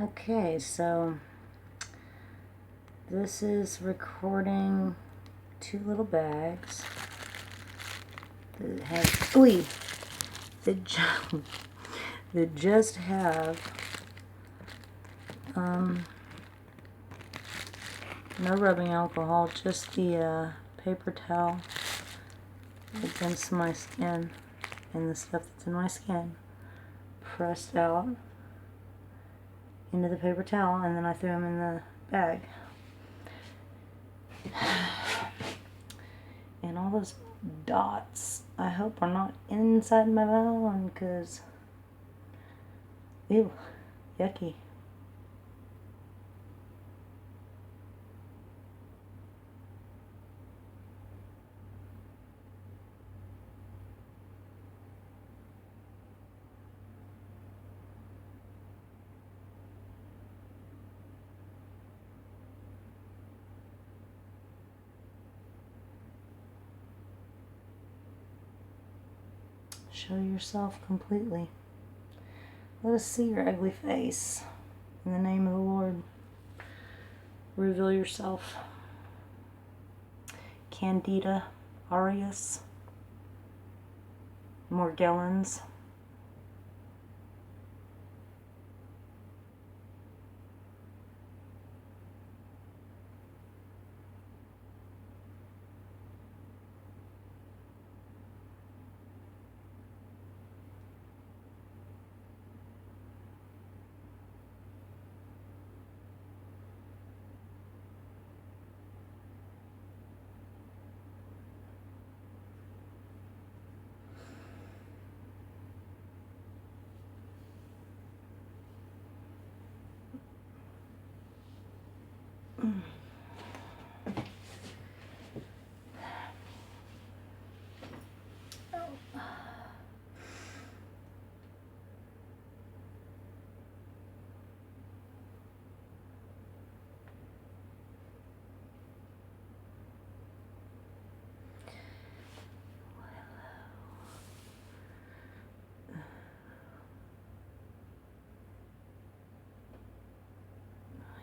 Okay, so this is recording 2 little bags that have that just have no rubbing alcohol, just the paper towel against my skin and the stuff that's in my skin pressed out into the paper towel, and then I threw them in the bag. And all those dots, I hope, are not inside my melon, because ew, yucky. Show yourself completely. Let us see your ugly face. In the name of the Lord, reveal yourself. Candida aureus, Morgellons.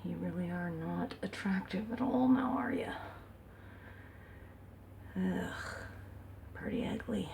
You really are not attractive at all now, are you? Ugh, pretty ugly.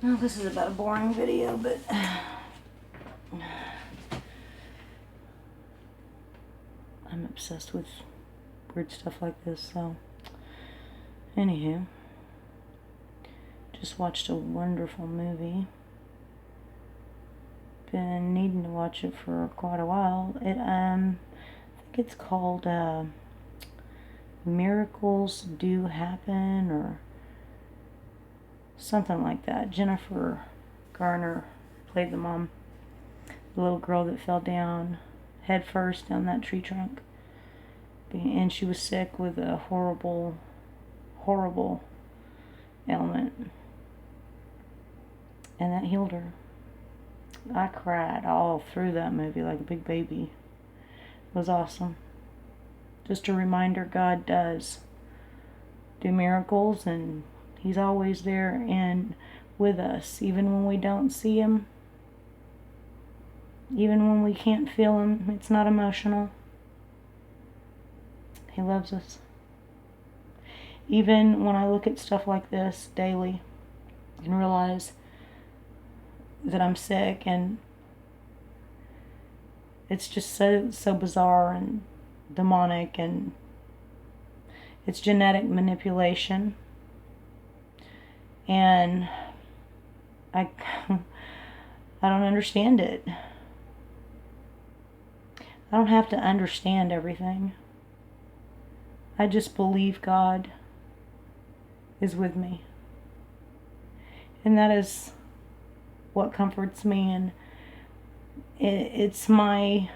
Well, this is about a boring video, but I'm obsessed with weird stuff like this, so anywho, just watched a wonderful movie. Been needing to watch it for quite a while. I think it's called Miracles Do Happen, or something like that. Jennifer Garner played the mom, the little girl that fell down head first down that tree trunk, and she was sick with a horrible ailment, and that healed her. I cried all through that movie like a big baby. It was awesome. Just a reminder, God does do miracles, and He's always there and with us, even when we don't see Him, even when we can't feel Him. It's not emotional. He loves us. Even when I look at stuff like this daily, and realize that I'm sick, and it's just so bizarre and demonic, and it's genetic manipulation, and I I don't understand it. I don't have to understand everything. I just believe God is with me. And that is what comforts me, and it's my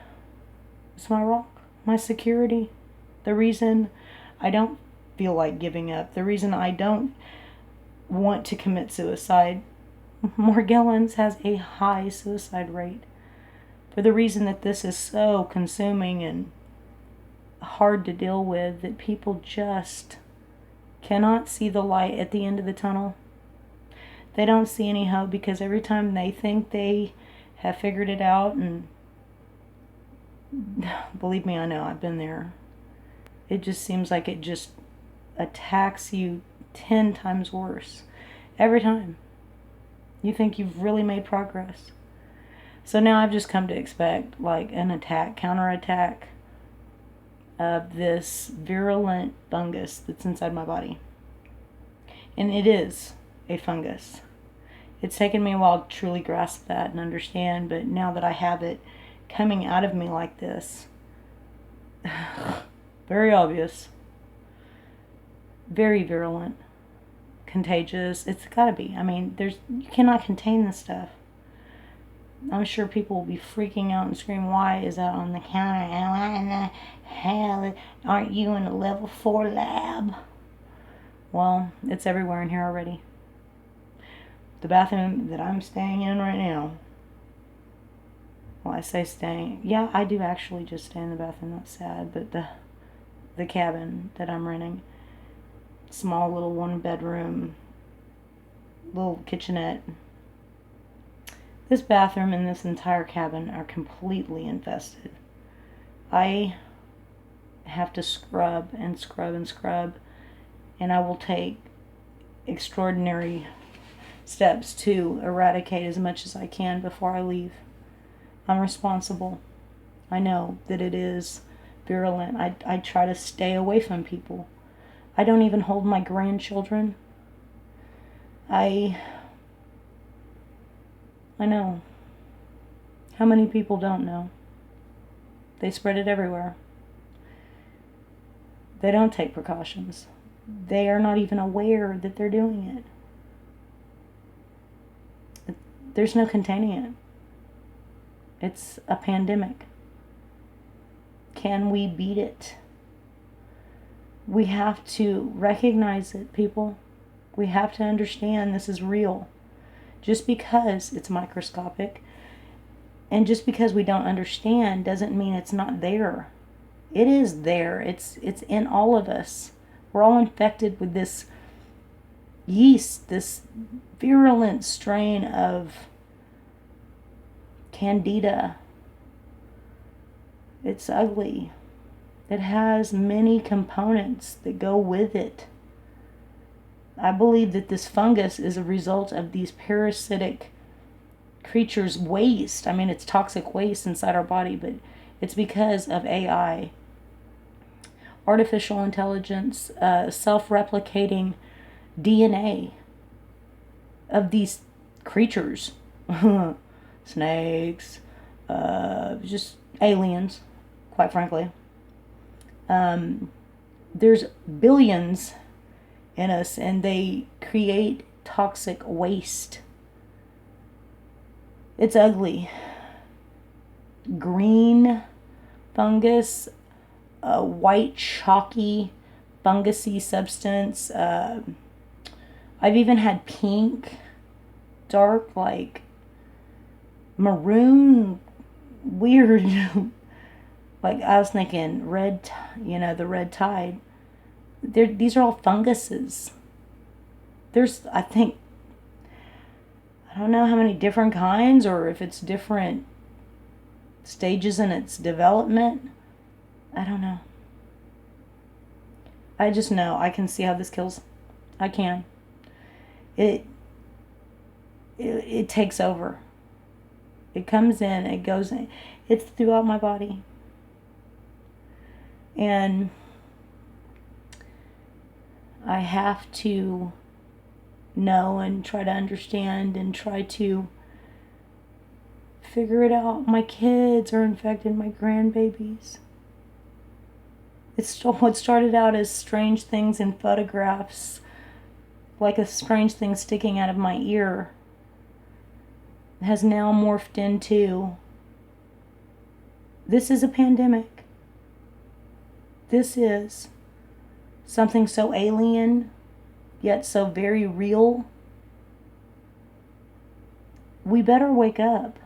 rock, my security. The reason I don't feel like giving up, the reason I don't want to commit suicide. Morgellons has a high suicide rate for the reason that this is so consuming and hard to deal with, that people just cannot see the light at the end of the tunnel. They don't see any hope, because every time they think they have figured it out, and believe me, I know, I've been there, it just seems like it just attacks you 10 times worse. Every time. You think you've really made progress. So now I've just come to expect like an attack, counterattack of this virulent fungus that's inside my body. And it is a fungus. It's taken me a while to truly grasp that and understand, but now that I have it coming out of me like this, very obvious, very virulent, contagious. It's gotta be. I mean, you cannot contain this stuff. I'm sure people will be freaking out and screaming, why is that on the counter? And why in the hell aren't you in a level 4 lab? Well, it's everywhere in here already. The bathroom that I'm staying in right now, well, I say staying, yeah, I do actually just stay in the bathroom, that's sad, but the cabin that I'm renting, small little 1-bedroom, little kitchenette. This bathroom and this entire cabin are completely infested. I have to scrub and scrub and scrub, and I will take extraordinary steps to eradicate as much as I can before I leave. I'm responsible. I know that it is virulent. I try to stay away from people. I don't even hold my grandchildren. I know. How many people don't know? They spread it everywhere. They don't take precautions. They are not even aware that they're doing it. There's no containing it. It's a pandemic. Can we beat it? We have to recognize it, people. We have to understand this is real. Just because it's microscopic and just because we don't understand doesn't mean it's not there. It is there. It's in all of us. We're all infected with this yeast, this virulent strain of Candida. It's ugly. It has many components that go with it. I believe that this fungus is a result of these parasitic creatures' waste. I mean, it's toxic waste inside our body, but it's because of AI, artificial intelligence, self-replicating DNA of these creatures. Snakes, just aliens, quite frankly. There's billions in us, and they create toxic waste. It's ugly. Green fungus, a white chalky fungusy substance. I've even had pink, dark, like maroon, weird. Like I was thinking red, the red tide. These are all funguses. There's, I think, I don't know how many different kinds, or if it's different stages in its development. I don't know. I just know I can see how this kills. I can. it takes over. It comes in, it goes in, it's throughout my body. And I have to know and try to understand and try to figure it out. My kids are infected, my grandbabies. It's what started out as strange things in photographs, like a strange thing sticking out of my ear, has now morphed into, this is a pandemic. This is something so alien, yet so very real. We better wake up.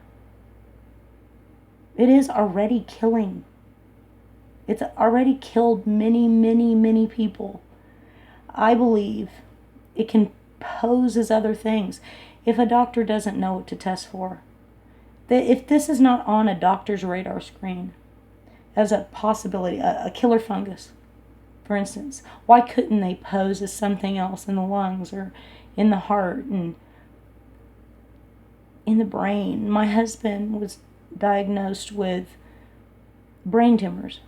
It is already killing. It's already killed many, many, many people. I believe it can pose as other things if a doctor doesn't know what to test for. If this is not on a doctor's radar screen as a possibility, a killer fungus, for instance, why couldn't they pose as something else in the lungs or in the heart and in the brain? My husband was diagnosed with brain tumors.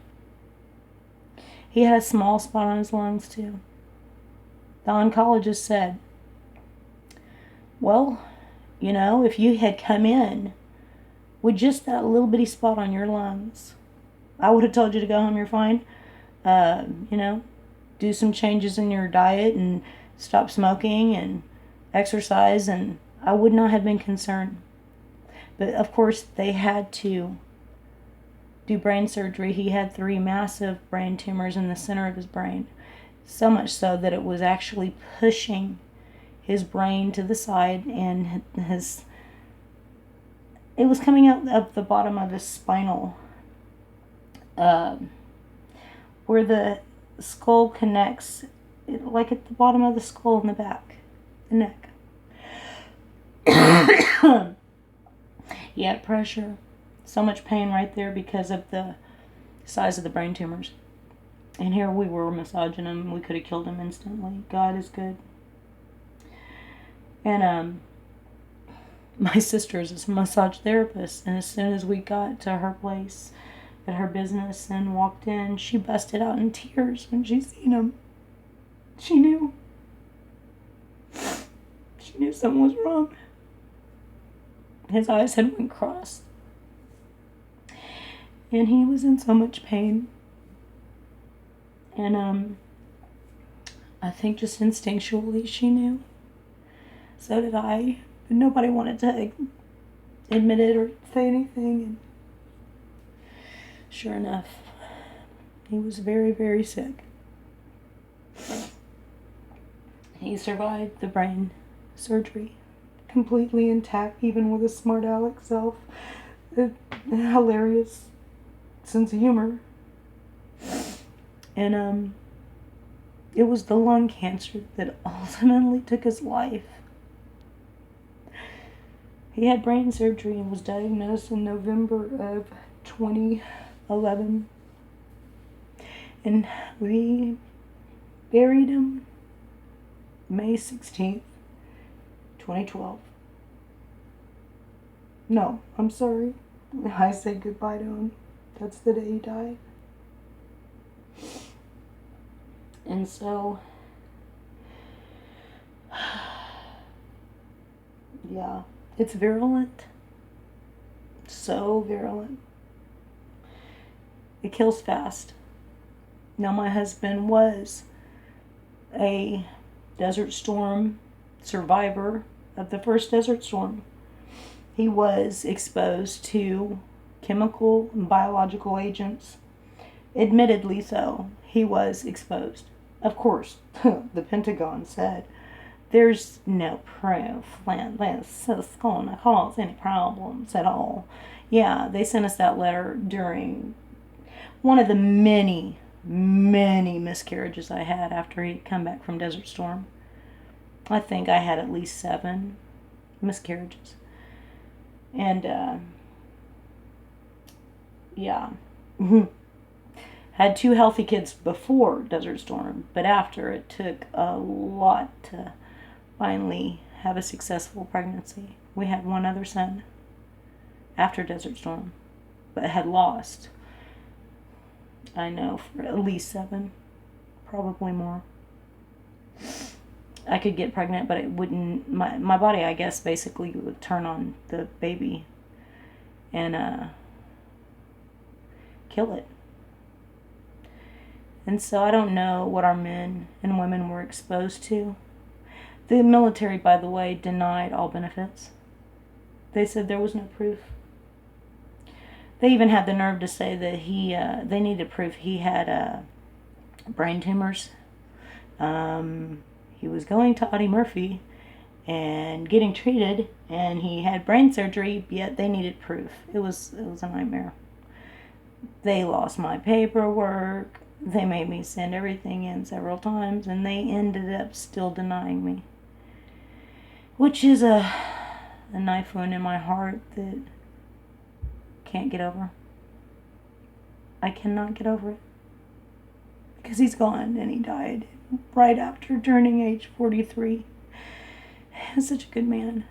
He had a small spot on his lungs too. The oncologist said, well, if you had come in with just that little bitty spot on your lungs, I would have told you to go home, you're fine. Do some changes in your diet and stop smoking and exercise, and I would not have been concerned. But of course, they had to do brain surgery. He had 3 massive brain tumors in the center of his brain. So much so that it was actually pushing his brain to the side, and it was coming out of the bottom of his spinal, where the skull connects, like at the bottom of the skull in the back, the neck. He had pressure, so much pain right there because of the size of the brain tumors. And here we were massaging him. We could have killed him instantly. God is good. And my sister is a massage therapist, and as soon as we got to her place at her business and walked in, she busted out in tears when she seen him. She knew. She knew something was wrong. His eyes had went crossed. And he was in so much pain. And I think just instinctually she knew. So did I. But nobody wanted to admit it or say anything. And sure enough, he was very, very sick. He survived the brain surgery completely intact, even with a smart aleck self, a hilarious sense of humor. And it was the lung cancer that ultimately took his life. He had brain surgery and was diagnosed in November of 2011. And we buried him May 16th, 2012. No, I'm sorry. I said goodbye to him. That's the day he died. And so, yeah, it's virulent. So virulent. It kills fast. Now, my husband was a Desert Storm survivor of the first Desert Storm. He was exposed to chemical and biological agents. Admittedly so, he was exposed. Of course, the Pentagon said, there's no proof that this is going to cause any problems at all. Yeah, they sent us that letter during one of the many, many miscarriages I had after he'd come back from Desert Storm. I think I had at least 7 miscarriages. And, yeah. Had 2 healthy kids before Desert Storm, but after it took a lot to finally have a successful pregnancy. We had one other son after Desert Storm, but had lost, I know, for at least 7, probably more. I could get pregnant, but it wouldn't, my body, I guess, basically would turn on the baby and kill it. And so I don't know what our men and women were exposed to. The military, by the way, denied all benefits. They said there was no proof. They even had the nerve to say that they needed proof he had brain tumors. He was going to Audie Murphy and getting treated, and he had brain surgery, yet they needed proof. It was a nightmare. They lost my paperwork. They made me send everything in several times, and they ended up still denying me. Which is a knife wound in my heart that can't get over. I cannot get over it. Because he's gone, and he died right after turning age 43. He's such a good man.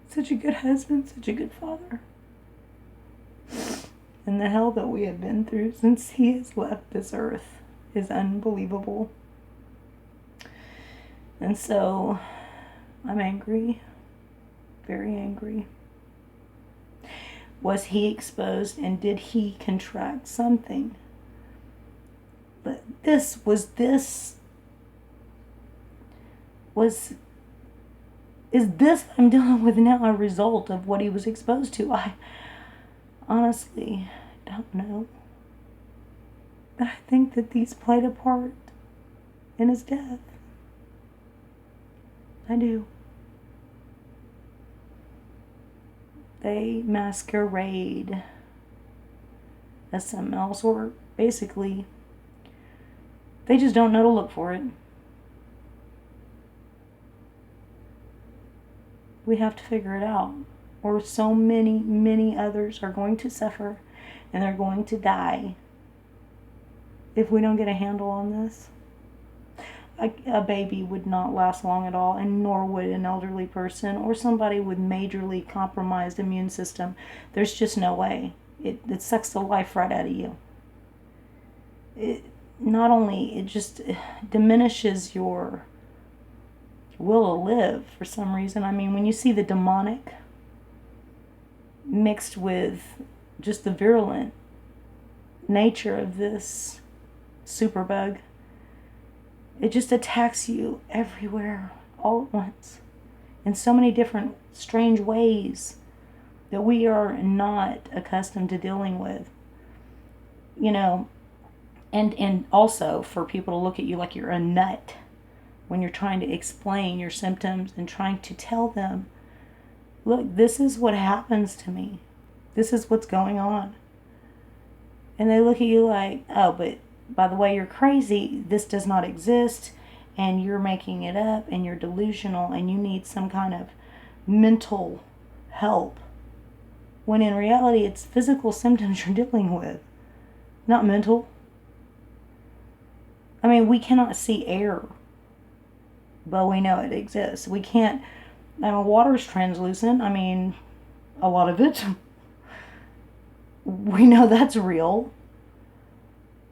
Such a good husband, such a good father. And the hell that we have been through since he has left this earth is unbelievable. And so, I'm angry. Very angry. Was he exposed, and did he contract something? But is this I'm dealing with now a result of what he was exposed to? I honestly don't know. But I think that these played a part in his death. I do. They masquerade as something else, or basically, they just don't know to look for it. We have to figure it out, or so many others are going to suffer, and they're going to die if we don't get a handle on this. A baby would not last long at all, and nor would an elderly person or somebody with majorly compromised immune system. There's just no way. It sucks the life right out of you. It just diminishes your will to live for some reason. I mean, when you see the demonic mixed with just the virulent nature of this superbug, it just attacks you everywhere, all at once, in so many different strange ways that we are not accustomed to dealing with. You know, and also for people to look at you like you're a nut when you're trying to explain your symptoms and trying to tell them, look, this is what happens to me. This is what's going on. And they look at you like, oh, but by the way, you're crazy, this does not exist, and you're making it up, and you're delusional, and you need some kind of mental help. When in reality, it's physical symptoms you're dealing with, not mental. I mean, we cannot see air, but we know it exists. We can't, water's translucent. I mean, a lot of it. We know that's real.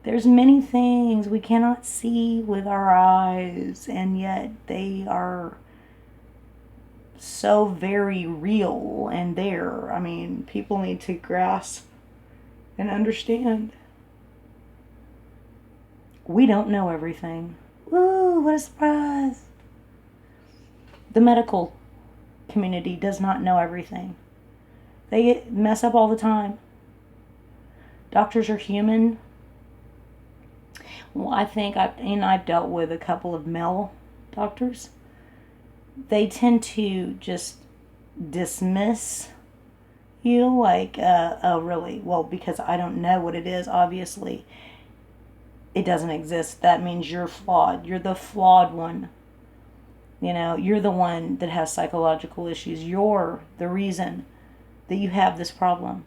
There's many things we cannot see with our eyes, and yet they are so very real and there. I mean, people need to grasp and understand. We don't know everything. Ooh, what a surprise. The medical community does not know everything. They mess up all the time. Doctors are human. Well, I think I've dealt with a couple of male doctors. They tend to just dismiss you like, oh, really? Well, because I don't know what it is, obviously. It doesn't exist. That means you're flawed. You're the flawed one. You know, you're the one that has psychological issues. You're the reason that you have this problem.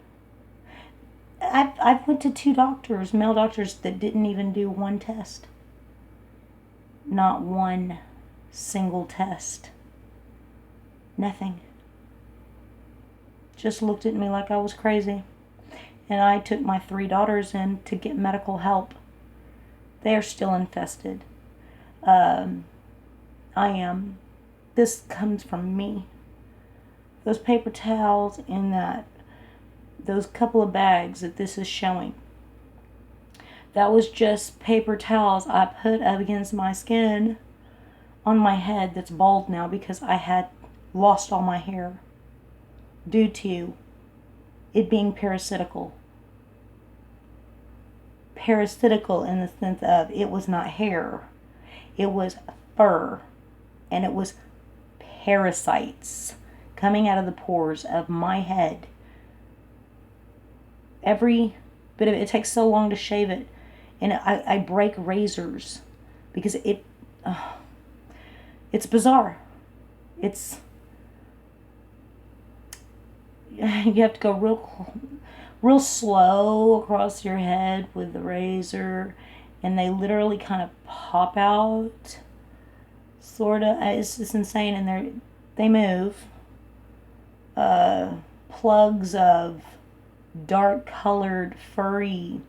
I've went to 2 doctors, male doctors, that didn't even do one test. Not one single test. Nothing. Just looked at me like I was crazy. And I took my 3 daughters in to get medical help. They are still infested. I am. This comes from me. Those paper towels in those couple of bags that this is showing, that was just paper towels I put up against my skin on my head that's bald now because I had lost all my hair due to it being parasitical. Parasitical in the sense of it was not hair, it was fur, and it was parasites coming out of the pores of my head. Every bit of it takes so long to shave it, and I break razors because it's bizarre. It's, you have to go real slow across your head with the razor, and they literally kind of pop out, sort of. It's just insane, and they move. Plugs of dark colored, furry,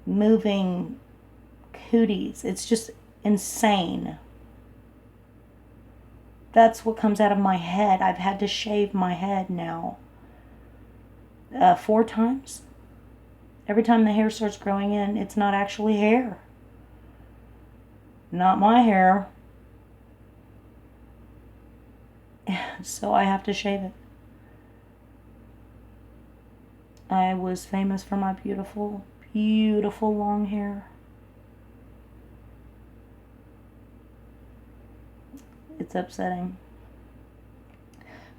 moving cooties. It's just insane. That's what comes out of my head. I've had to shave my head now 4 times. Every time the hair starts growing in, it's not actually hair. Not my hair. So I have to shave it. I was famous for my beautiful, beautiful long hair. It's upsetting.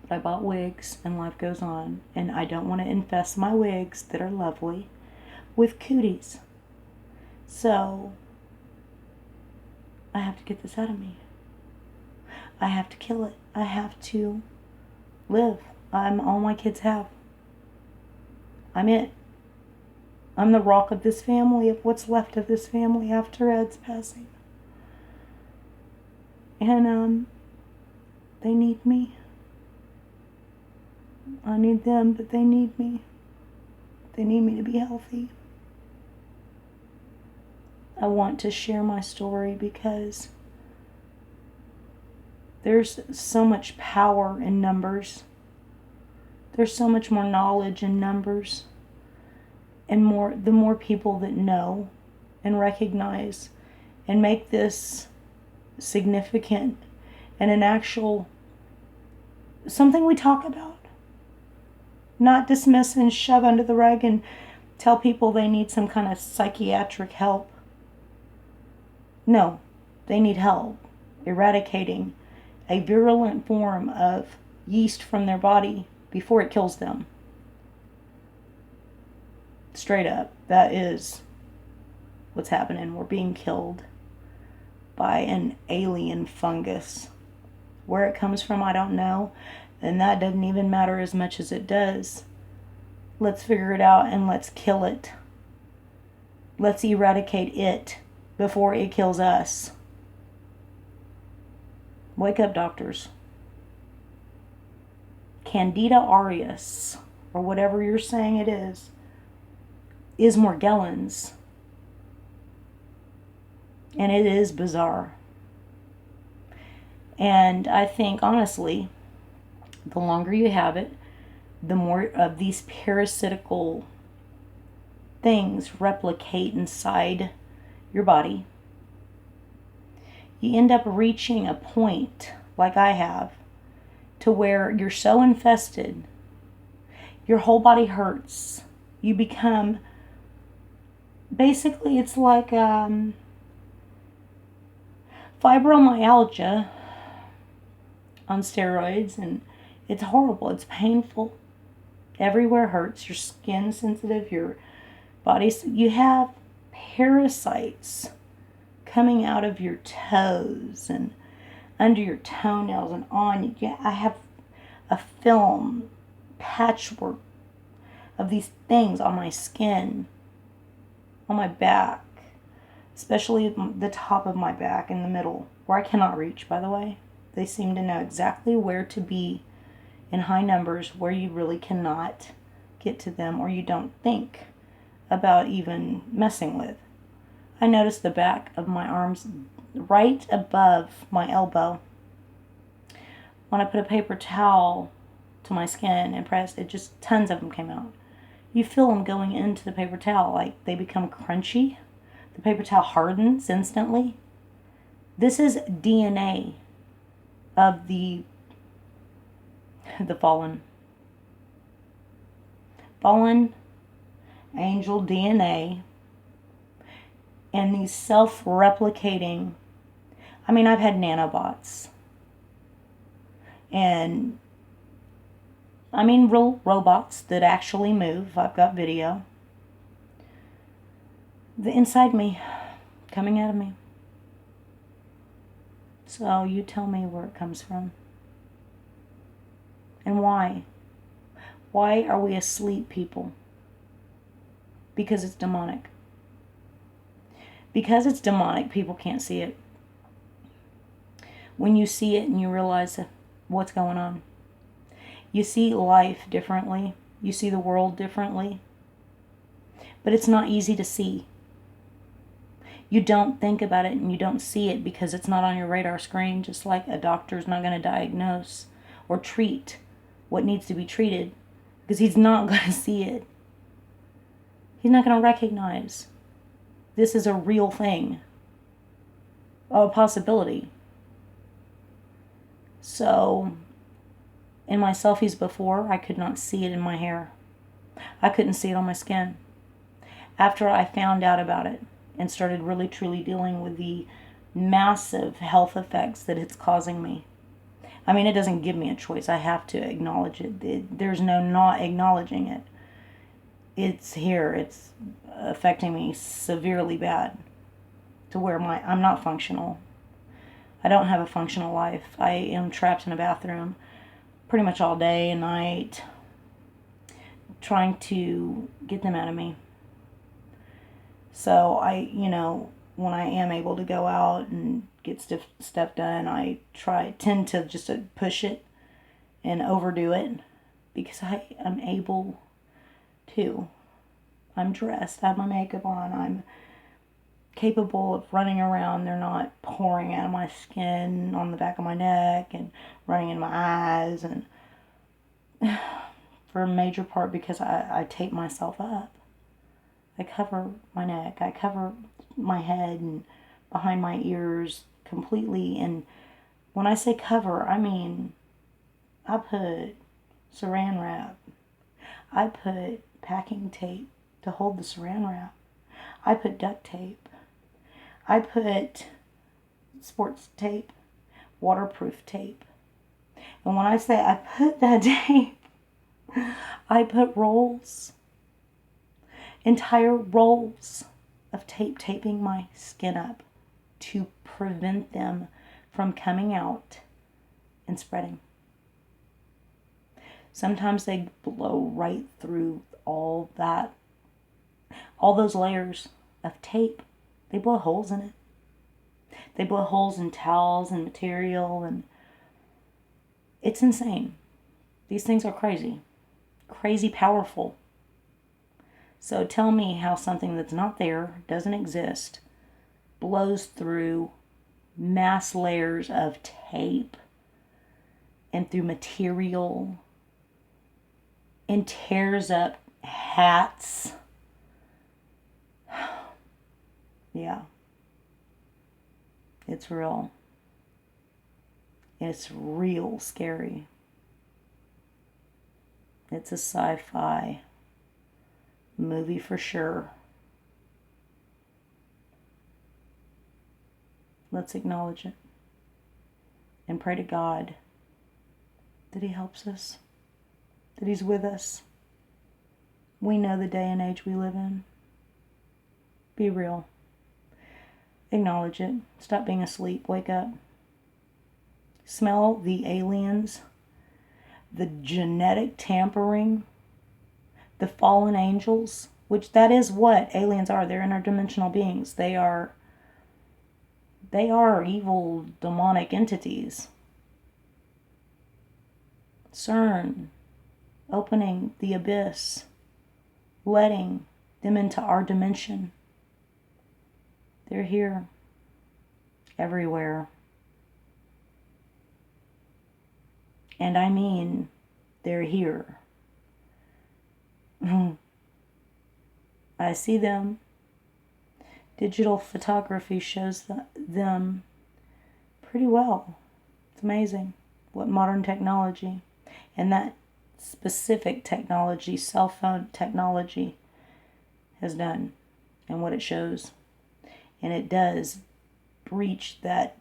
But I bought wigs, and life goes on, and I don't want to infest my wigs that are lovely with cooties. So I have to get this out of me. I have to kill it. I have to live. I'm all my kids have. I'm it. I'm the rock of this family, of what's left of this family after Ed's passing. And they need me. I need them, but they need me. They need me to be healthy. I want to share my story because there's so much power in numbers. There's so much more knowledge in numbers. And the more people that know and recognize and make this significant and an actual something we talk about. Not dismiss and shove under the rug and tell people they need some kind of psychiatric help. No, they need help eradicating a virulent form of yeast from their body before it kills them. Straight up, that is what's happening. We're being killed by an alien fungus. Where it comes from, I don't know. And that doesn't even matter as much as it does. Let's figure it out and let's kill it. Let's eradicate it before it kills us. Wake up, doctors. Candida aureus, or whatever you're saying it is Morgellons. And it is bizarre. And I think, honestly, the longer you have it, the more of these parasitical things replicate inside your body. You end up reaching a point, like I have, to where you're so infested, your whole body hurts. You become, basically it's like fibromyalgia on steroids, and it's horrible. It's painful. Everywhere hurts. Your skin's sensitive, your body's, you have parasites coming out of your toes and under your toenails and on. Yeah, I have a film patchwork of these things on my skin, on my back, especially the top of my back in the middle, where I cannot reach, by the way. They seem to know exactly where to be in high numbers where you really cannot get to them or you don't think about even messing with. I noticed the back of my arms right above my elbow. When I put a paper towel to my skin and pressed, it just tons of them came out. You feel them going into the paper towel, like they become crunchy. The paper towel hardens instantly. This is DNA of the fallen angel DNA, and these self-replicating. I mean, I've had nanobots, and I mean real robots that actually move. I've got video. The inside me coming out of me. So you tell me where it comes from. And why? Why are we asleep, people? Because it's demonic. Because it's demonic, people can't see it. When you see it and you realize what's going on, you see life differently. You see the world differently. But it's not easy to see. You don't think about it and you don't see it because it's not on your radar screen, just like a doctor's not going to diagnose or treat what needs to be treated because he's not going to see it. He's not going to recognize this is a real thing, a possibility. So, in my selfies before, I could not see it in my hair. I couldn't see it on my skin. After I found out about it and started really truly dealing with the massive health effects that it's causing me. I mean, it doesn't give me a choice. I have to acknowledge it. There's no not acknowledging it. It's here. It's affecting me severely bad to where I'm not functional. I don't have a functional life. I am trapped in a bathroom pretty much all day and night trying to get them out of me. So when I am able to go out and get stuff done, I tend to just push it and overdo it because I am able to. I'm dressed, I have my makeup on, I'm capable of running around. They're not pouring out of my skin on the back of my neck and running in my eyes, and for a major part because I tape myself up. I cover my neck, I cover my head and behind my ears completely. And when I say cover, I mean I put saran wrap. I put packing tape to hold the saran wrap. I put duct tape. I put sports tape, waterproof tape. And when I say I put that tape, I put rolls, entire rolls of tape taping my skin up to prevent them from coming out and spreading. Sometimes they blow right through all those layers of tape. They blow holes in it. They blow holes in towels and material, and it's insane. These things are crazy. Crazy powerful. So tell me how something that's not there, doesn't exist, blows through mass layers of tape and through material and tears up hats. Yeah. It's real. It's real scary. It's a sci-fi movie for sure. Let's acknowledge it and pray to God that He helps us, that He's with us. We know the day and age we live in. Be real. Acknowledge it. Stop being asleep. Wake up. Smell the aliens, the genetic tampering, the fallen angels, which that is what aliens are. They're interdimensional beings. They are evil, demonic entities. CERN, opening the abyss, letting them into our dimension. They're here, everywhere. And I mean, they're here. I see them. Digital photography shows them pretty well. It's amazing what modern technology and that specific technology, cell phone technology, has done and what it shows. And it does breach that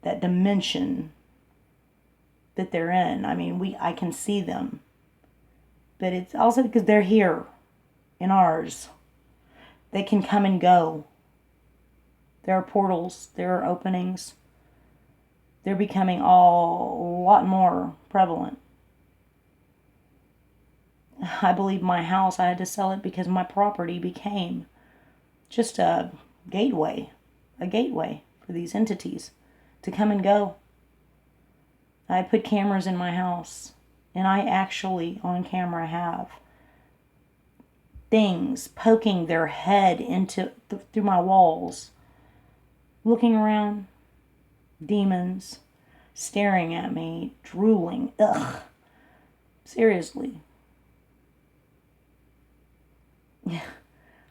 dimension that they're in. I mean, I can see them. But it's also because they're here in ours. They can come and go. There are portals. There are openings. They're becoming a lot more prevalent. I believe my house, I had to sell it because my property became just a gateway for these entities to come and go. I put cameras in my house, and I actually, on camera, have things poking their head through my walls, looking around, demons staring at me, drooling. Ugh. Seriously.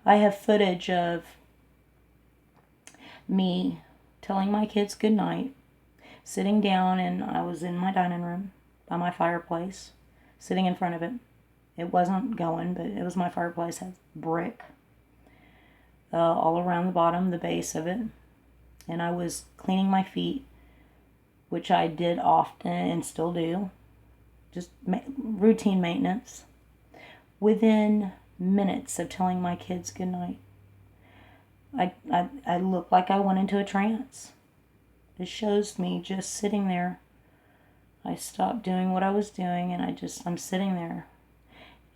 I have footage of me telling my kids goodnight, sitting down, and I was in my dining room by my fireplace, sitting in front of it. It wasn't going, but it was my fireplace. It had brick all around the bottom, the base of it. And I was cleaning my feet, which I did often and still do. Just routine maintenance. Within minutes of telling my kids goodnight, I looked like I went into a trance. It shows me just sitting there. I stopped doing what I was doing, and I'm sitting there.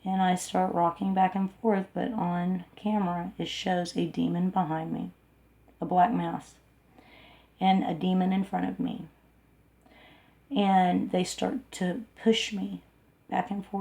And I start rocking back and forth, but on camera, it shows a demon behind me, a black mass, and a demon in front of me. And they start to push me back and forth.